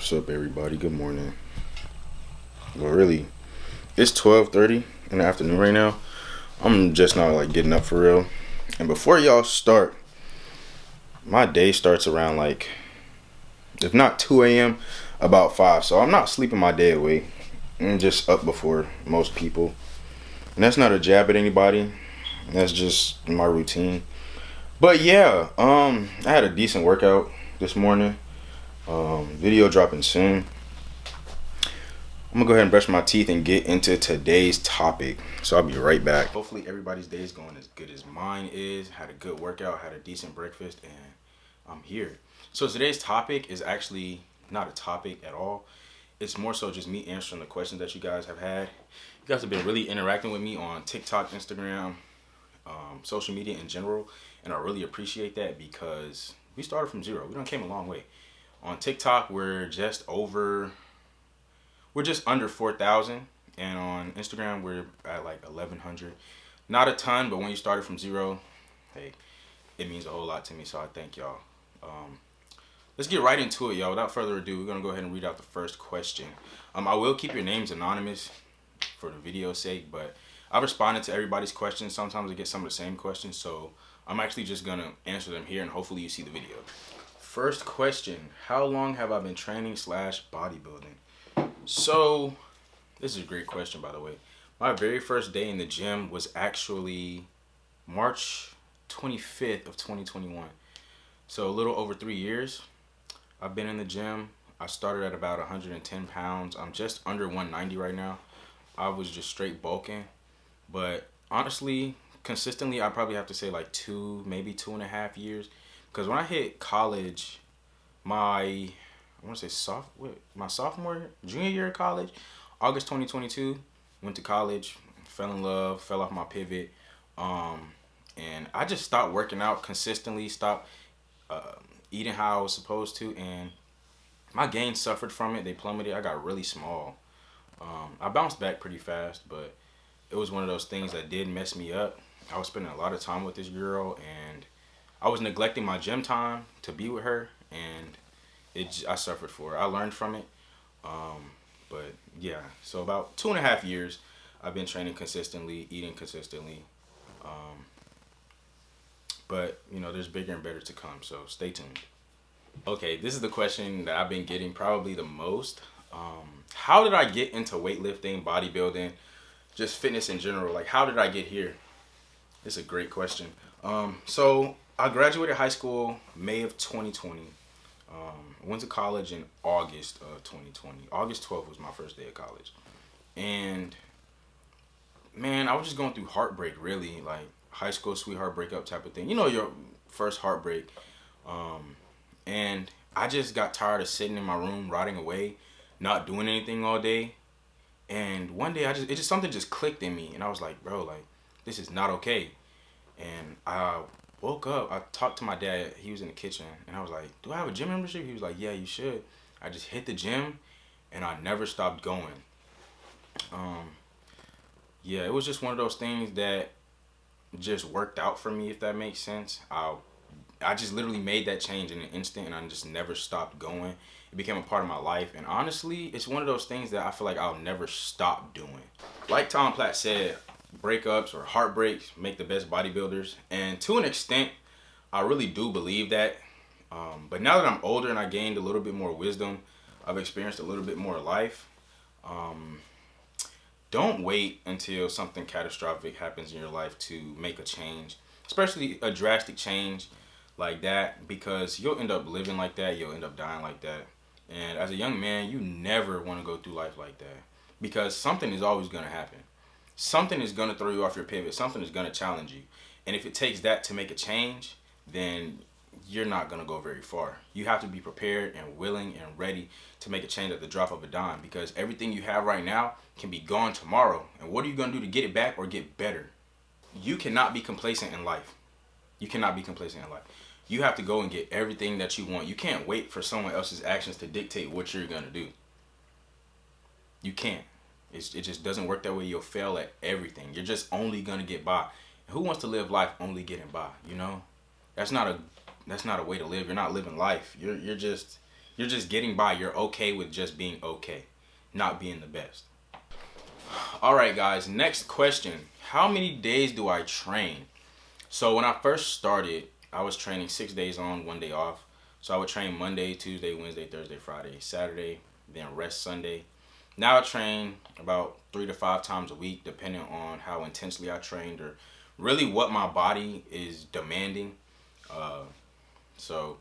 What's up, everybody? Good morning. Well, really, it's 12:30 in the afternoon right now. I'm just not like getting up for real. And before y'all start, my day starts around like, if not 2 a.m., about 5. So I'm not sleeping my day away. I'm just up before most people. And that's not a jab at anybody. That's just my routine. But yeah, I had a decent workout this morning. Video dropping soon. I'm gonna go ahead and brush my teeth and get into today's topic. So I'll be right back. Hopefully everybody's day is going as good as mine is. Had a good workout, had a decent breakfast, and I'm here. So today's topic is actually not a topic at all. It's more so just me answering the questions that you guys have had. You guys have been really interacting with me on TikTok, Instagram, social media in general, and I really appreciate that because we started from zero. We done came a long way. On TikTok, we're just under 4,000, and on Instagram we're at like 1,100. Not a ton, but when you started from zero, hey, it means a whole lot to me. So I thank y'all. Let's get right into it, y'all. Without further ado, we're gonna go ahead and read out the first question. I will keep your names anonymous for the video's sake, but I've responded to everybody's questions. Sometimes I get some of the same questions, so I'm actually just gonna answer them here, and hopefully you see the video. First question: how long have I been training / bodybuilding? So, this is a great question, by the way. My very first day in the gym was actually March 25th of 2021. So, a little over 3 years. I've been in the gym. I started at about 110 pounds. I'm just under 190 right now. I was just straight bulking. But honestly, consistently, I probably have to say like maybe 2.5 years. Because when I hit college, my junior year of college, August 2022, went to college, fell in love, fell off my pivot, and I just stopped working out consistently, stopped eating how I was supposed to, and my gains suffered from it. They plummeted. I got really small. I bounced back pretty fast, but it was one of those things that did mess me up. I was spending a lot of time with this girl, and I was neglecting my gym time to be with her, and I suffered for it. I learned from it. But yeah, so about 2.5 years, I've been training consistently, eating consistently. But there's bigger and better to come, so stay tuned. Okay, this is the question that I've been getting probably the most. How did I get into weightlifting, bodybuilding, just fitness in general? Like, how did I get here? It's a great question. So I graduated high school May of 2020. Went to college in August of 2020. August 12th was my first day of college. And man, I was just going through heartbreak, really, like high school sweetheart breakup type of thing. Your first heartbreak. And I just got tired of sitting in my room, rotting away, not doing anything all day. And one day something just clicked in me, and I was like, bro, like, this is not okay. And I woke up, I talked to my dad, he was in the kitchen, and I was like, do I have a gym membership? He was like, yeah, you should. I just hit the gym, and I never stopped going. Yeah, it was just one of those things that just worked out for me, if that makes sense. I just literally made that change in an instant, and I just never stopped going. It became a part of my life, and honestly, it's one of those things that I feel like I'll never stop doing. Like Tom Platt said, breakups or heartbreaks make the best bodybuilders, and to an extent I really do believe that, but now that I'm older and I gained a little bit more wisdom, I've experienced a little bit more life. Don't wait until something catastrophic happens in your life to make a change, especially a drastic change like that, because you'll end up living like that, you'll end up dying like that. And as a young man, you never want to go through life like that, because something is always going to happen. Something is going to throw you off your pivot. Something is going to challenge you. And if it takes that to make a change, then you're not going to go very far. You have to be prepared and willing and ready to make a change at the drop of a dime, because everything you have right now can be gone tomorrow. And what are you going to do to get it back or get better? You cannot be complacent in life. You cannot be complacent in life. You have to go and get everything that you want. You can't wait for someone else's actions to dictate what you're going to do. You can't. It just doesn't work that way. You'll fail at everything. You're just only gonna get by. Who wants to live life only getting by? That's not a way to live. You're not living life. You're just You're just getting by. You're okay with just being okay, not being the best. All right, guys, next question. How many days do I train? So when I first started, I was training 6 days on, 1 day off. So I would train Monday, Tuesday, Wednesday, Thursday, Friday, Saturday, then rest Sunday. Now I train about 3 to 5 times a week, depending on how intensely I trained or really what my body is demanding. So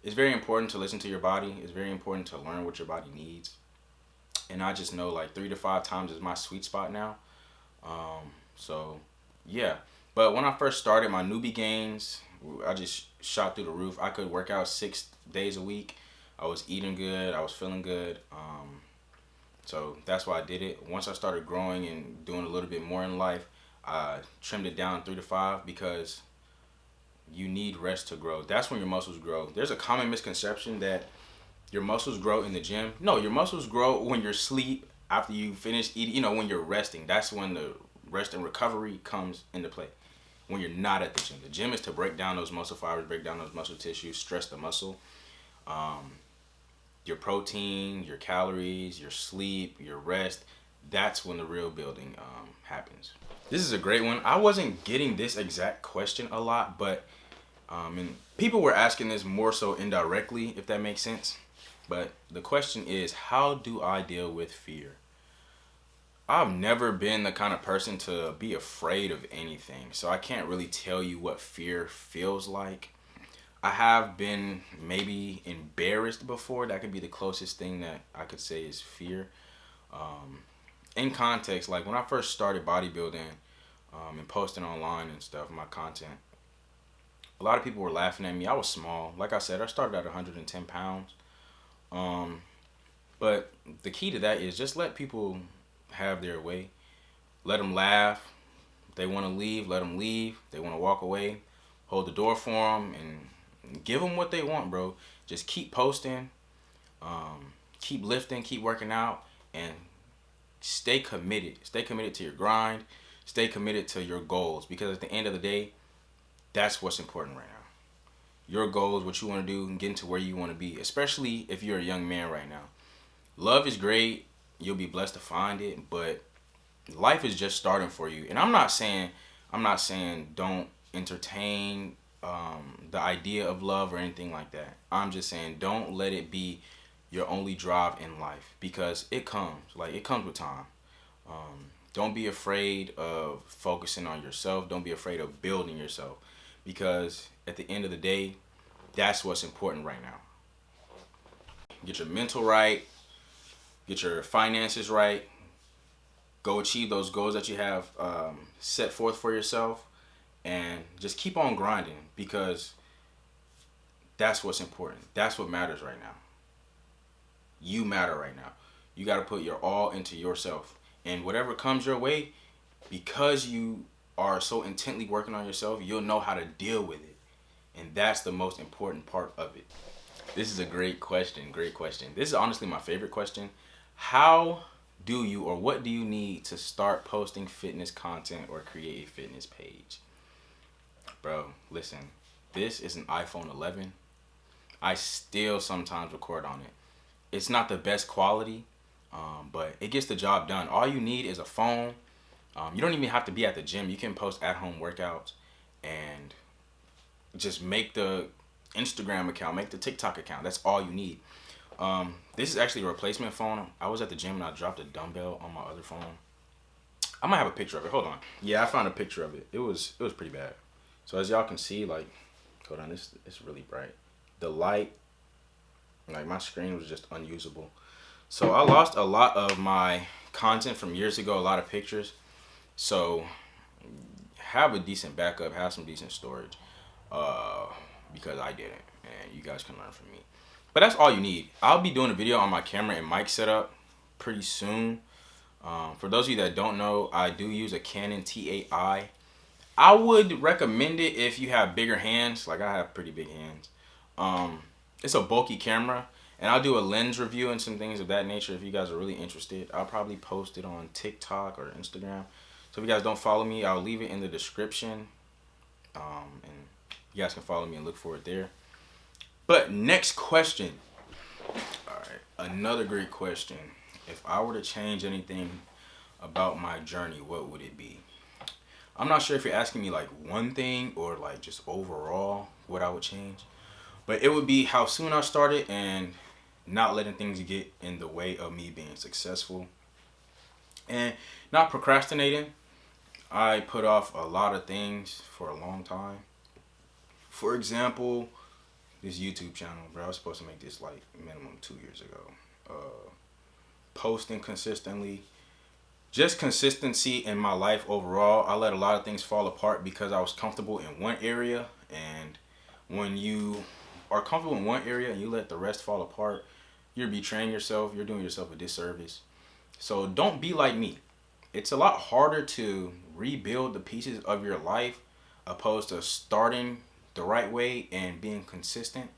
it's very important to listen to your body. It's very important to learn what your body needs. And I just know like 3 to 5 times is my sweet spot now. So yeah. But when I first started my newbie gains, I just shot through the roof. I could work out 6 days a week. I was eating good. I was feeling good. So that's why I did it. Once I started growing and doing a little bit more in life, I trimmed it down 3 to 5 because you need rest to grow. That's when your muscles grow. There's a common misconception that your muscles grow in the gym. No, your muscles grow when you're asleep, after you finish eating, when you're resting. That's when the rest and recovery comes into play. When you're not at the gym. The gym is to break down those muscle fibers, break down those muscle tissues, stress the muscle. Your protein, your calories, your sleep, your rest, that's when the real building happens. This is a great one. I wasn't getting this exact question a lot, but and people were asking this more so indirectly, if that makes sense. But the question is, how do I deal with fear? I've never been the kind of person to be afraid of anything, so I can't really tell you what fear feels like. I have been maybe embarrassed before. That could be the closest thing that I could say is fear. In context, like when I first started bodybuilding and posting online and stuff, my content, a lot of people were laughing at me. I was small. Like I said, I started at 110 pounds. But the key to that is just let people have their way. Let them laugh. If they want to leave, let them leave. If they want to walk away, hold the door for them and give them what they want, bro. Just keep posting, keep lifting, keep working out, and stay committed. Stay committed to your grind. Stay committed to your goals, because at the end of the day, that's what's important right now. Your goals, what you want to do, and getting to where you want to be, especially if you're a young man right now. Love is great. You'll be blessed to find it, but life is just starting for you. And I'm not saying don't entertain the idea of love or anything like that. I'm just saying don't let it be your only drive in life, because it comes with time. Don't be afraid of focusing on yourself. Don't be afraid of building yourself, because at the end of the day, that's what's important right now. Get your mental right, get your finances right, go achieve those goals that you have set forth for yourself, and just keep on grinding, because that's what's important. That's what matters right now. You matter right now. You got to put your all into yourself, and whatever comes your way, because you are so intently working on yourself, you'll know how to deal with it, and that's the most important part of it. This is a great question. This is honestly my favorite question. How do you, or what do you need to start posting fitness content or create a fitness page? Bro, listen, this is an iPhone 11. I still sometimes record on it. It's not the best quality, but it gets the job done. All you need is a phone. You don't even have to be at the gym. You can post at-home workouts and just make the Instagram account, make the TikTok account. That's all you need. This is actually a replacement phone. I was at the gym and I dropped a dumbbell on my other phone. I might have a picture of it. Hold on. Yeah, I found a picture of it. It was pretty bad. So as y'all can see, like, hold on, it's really bright. The light, like my screen was just unusable. So I lost a lot of my content from years ago, a lot of pictures. So have a decent backup, have some decent storage, because I didn't, and you guys can learn from me. But that's all you need. I'll be doing a video on my camera and mic setup pretty soon. For those of you that don't know, I do use a Canon TAI. I would recommend it if you have bigger hands. Like I have pretty big hands. It's a bulky camera, and I'll do a lens review and some things of that nature if you guys are really interested. I'll probably post it on TikTok or Instagram. So if you guys don't follow me, I'll leave it in the description. And you guys can follow me and look for it there. But next question. Another great question. If I were to change anything about my journey, what would it be? I'm not sure if you're asking me like one thing or like just overall what I would change. But it would be how soon I started and not letting things get in the way of me being successful. And not procrastinating. I put off a lot of things for a long time. For example, this YouTube channel, bro. I was supposed to make this like minimum 2 years ago. Posting consistently. Just consistency in my life overall. I let a lot of things fall apart because I was comfortable in one area. And when you are comfortable in one area and you let the rest fall apart, you're betraying yourself. You're doing yourself a disservice. So don't be like me. It's a lot harder to rebuild the pieces of your life opposed to starting the right way and being consistent.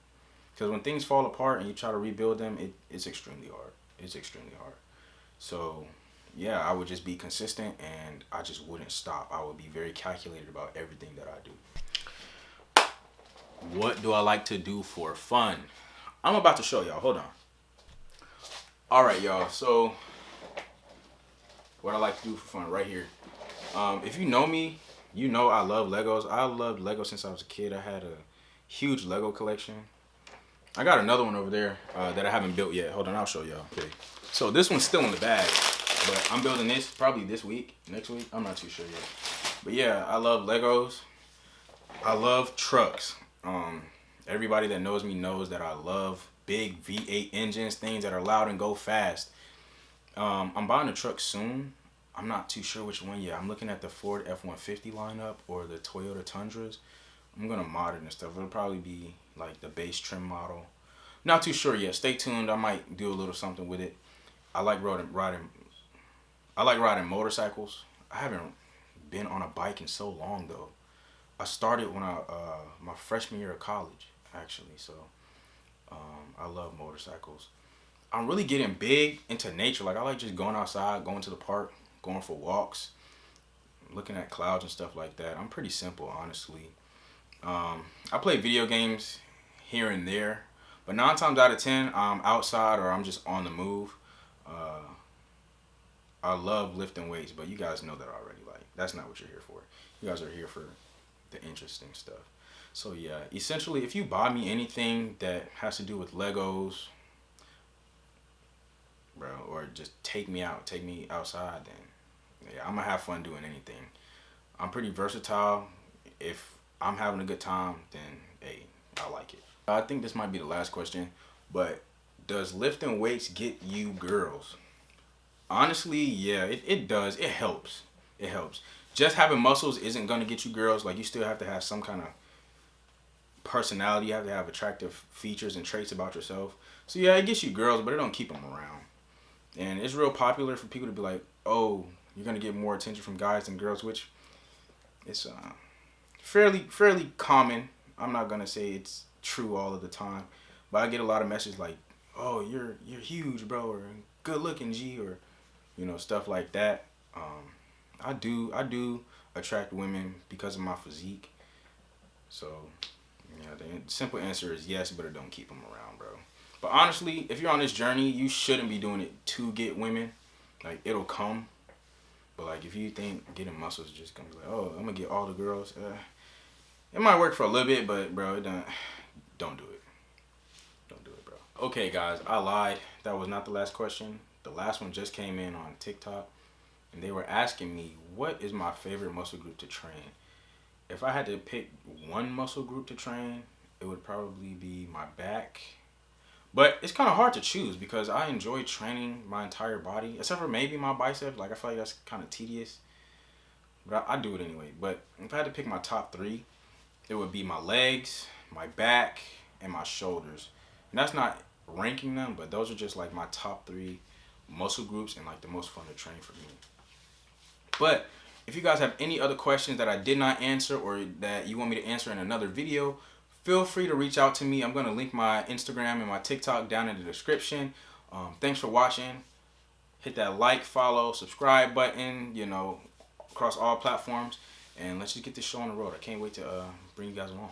Because when things fall apart and you try to rebuild them, it's extremely hard. It's extremely hard. So yeah, I would just be consistent and I just wouldn't stop. I would be very calculated about everything that I do. What do I like to do for fun? I'm about to show y'all. Hold on. All right, y'all. So what I like to do for fun right here. If you know me, you know I love Legos. I loved Legos since I was a kid. I had a huge Lego collection. I got another one over there that I haven't built yet. Hold on, I'll show y'all. Okay. So this one's still in the bag, but I'm building this probably this week, next week. I'm not too sure yet. But yeah, I love Legos. I love trucks. Everybody that knows me knows that I love big V8 engines, things that are loud and go fast. I'm buying a truck soon. I'm not too sure which one yet. I'm looking at the Ford F-150 lineup or the Toyota Tundras. I'm going to mod it and stuff. It'll probably be like the base trim model. Not too sure yet. Stay tuned. I might do a little something with it. I like riding motorcycles. I haven't been on a bike in so long though. I started when my freshman year of college actually. So I love motorcycles. I'm really getting big into nature. Like I like just going outside, going to the park, going for walks, looking at clouds and stuff like that. I'm pretty simple, honestly. I play video games here and there, but 9 times out of 10, I'm outside or I'm just on the move. I love lifting weights, but you guys know that already. Like that's not what you're here for. You guys are here for the interesting stuff. So yeah, essentially, if you buy me anything that has to do with Legos, bro, or just take me outside, then yeah, I'm gonna have fun doing anything. I'm pretty versatile. If I'm having a good time, then hey, I like it. I think this might be the last question, but does lifting weights get you girls? Honestly, yeah, it does. It helps. It helps. Just having muscles isn't gonna get you girls. Like you still have to have some kind of personality. You have to have attractive features and traits about yourself. So yeah, it gets you girls, but it don't keep them around. And it's real popular for people to be like, oh, you're going to get more attention from guys than girls, which it's fairly common. I'm not going to say it's true all of the time, but I get a lot of messages like, oh, you're huge, bro, or good looking, G, or, stuff like that. I do attract women because of my physique. So, yeah, the simple answer is yes, but it don't keep them around, bro. But honestly, if you're on this journey, you shouldn't be doing it to get women. Like, it'll come. But, like, if you think getting muscles is just going to be like, oh, I'm going to get all the girls. It might work for a little bit, but, bro, don't do it. Don't do it, bro. Okay, guys, I lied. That was not the last question. The last one just came in on TikTok. And they were asking me, what is my favorite muscle group to train? If I had to pick one muscle group to train, it would probably be my back. But it's kind of hard to choose because I enjoy training my entire body, except for maybe my biceps. Like, I feel like that's kind of tedious. But I do it anyway. But if I had to pick my top 3, it would be my legs, my back, and my shoulders. And that's not ranking them, but those are just like my top 3 muscle groups and like the most fun to train for me. But if you guys have any other questions that I did not answer or that you want me to answer in another video, feel free to reach out to me. I'm going to link my Instagram and my TikTok down in the description. Thanks for watching. Hit that like, follow, subscribe button, across all platforms. And let's just get this show on the road. I can't wait to bring you guys along.